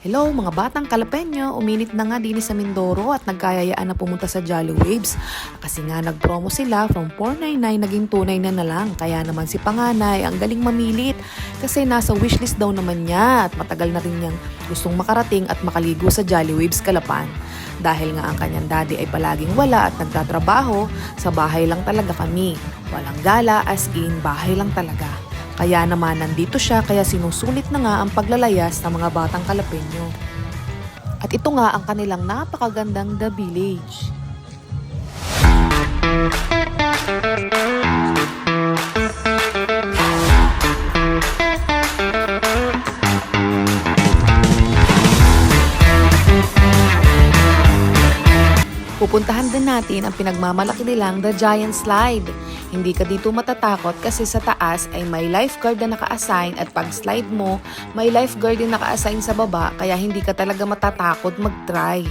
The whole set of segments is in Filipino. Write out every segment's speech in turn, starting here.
Hello mga batang Kalapeño, uminit na nga din sa Mindoro at nagkayayaan na pumunta sa Jolly Waves. Kasi nga nag-promo sila from 499 naging 299 na lang. Kaya naman si Panganay ang galing mamilit kasi nasa wishlist daw naman niya at matagal na rin niyang gustong makarating at makaligo sa Jolly Waves Calapan. Dahil nga ang kanyang daddy ay palaging wala at nagtatrabaho, sa bahay lang talaga kami. Walang gala as in bahay lang talaga. Kaya naman nandito siya kaya sinusulit na nga ang paglalayas ng mga batang Kalapeño. At ito nga ang kanilang napakagandang The Village. Pupuntahan din natin ang pinagmamalaki nilang The Giant Slide. Hindi ka dito matatakot kasi sa taas ay may lifeguard na naka-assign at pag slide mo, may lifeguard din naka-assign sa baba kaya hindi ka talaga matatakot mag-try.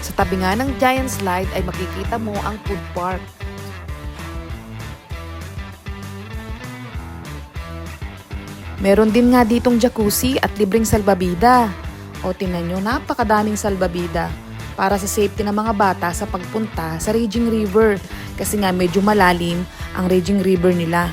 Sa tabi nga ng Giant Slide ay makikita mo ang food park. Meron din nga ditong jacuzzi at libreng salbabida. O tingnan nyo, napakadaming salbabida para sa safety ng mga bata sa pagpunta sa Raging River. Kasi nga medyo malalim ang Raging River nila.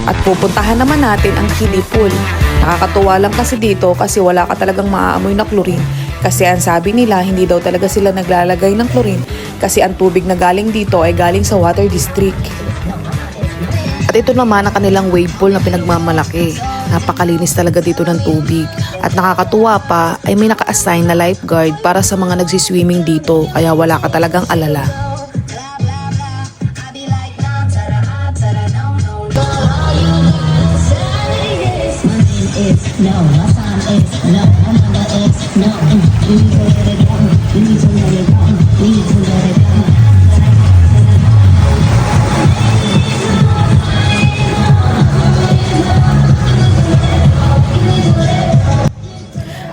At pupuntahan naman natin ang kiddie pool. Nakakatuwa lang kasi dito kasi wala ka talagang maaamoy na chlorine. Kasi ang sabi nila hindi daw talaga sila naglalagay ng chlorine kasi ang tubig na galing dito ay galing sa water district. At ito naman ang kanilang wave pool na pinagmamalaki. Napakalinis talaga dito ng tubig. At nakakatuwa pa ay may naka-assign na lifeguard para sa mga nagsiswimming dito kaya wala ka talagang alala. No, my sign is no, my number is no. You need to let it go, you need to let it go, you need to let it go.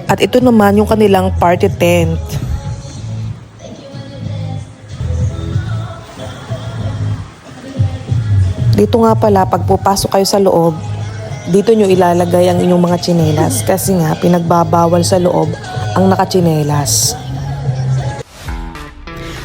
At ito naman yung kanilang party tent. Dito nga pala, pag pupasok kayo sa loob, dito nyo ilalagay ang inyong mga tsinelas kasi nga pinagbabawal sa loob ang nakatsinelas.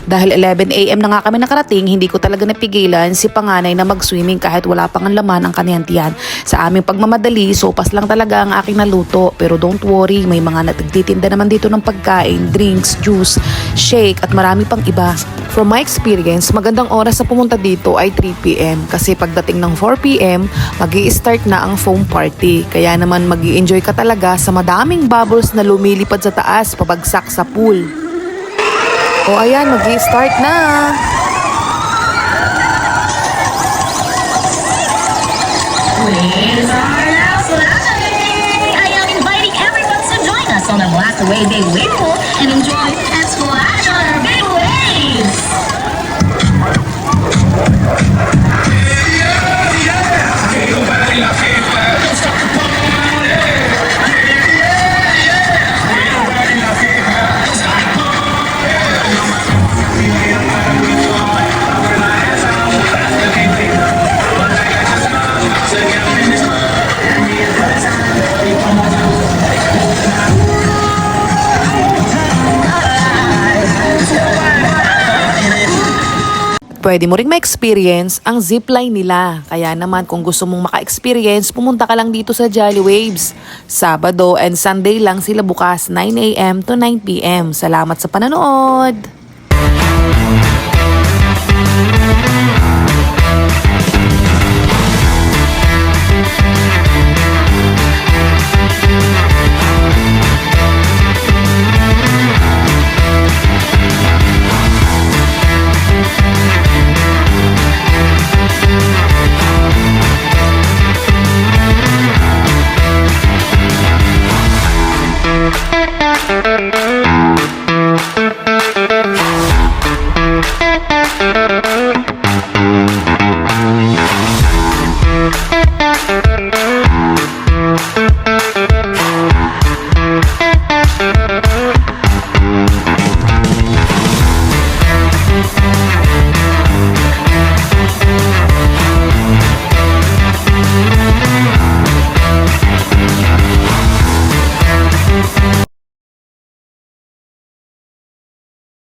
Dahil 11 AM na nga kami nakarating, hindi ko talaga napigilan si Panganay na mag-swimming kahit wala pang ang laman ang kanyang tiyan. Sa aming pagmamadali, sopas lang talaga ang aking naluto. Pero don't worry, may mga nagtitinda naman dito ng pagkain, drinks, juice, shake at marami pang iba. From my experience, magandang oras na pumunta dito ay 3 PM kasi pagdating ng 4 PM, magi-start na ang foam party. Kaya naman magi-enjoy ka talaga sa madaming bubbles na lumilipad sa taas pabagsak sa pool. O ayan, magi-start na! Waves are now flying. I am inviting everyone to join us on the Black Wave Day wave pool and enjoy and splash on our big waves. Pwede mo ring ma-experience ang zipline nila. Kaya naman kung gusto mong maka-experience, pumunta ka lang dito sa Jolly Waves. Sabado and Sunday lang sila bukas 9 AM to 9 PM. Salamat sa panonood!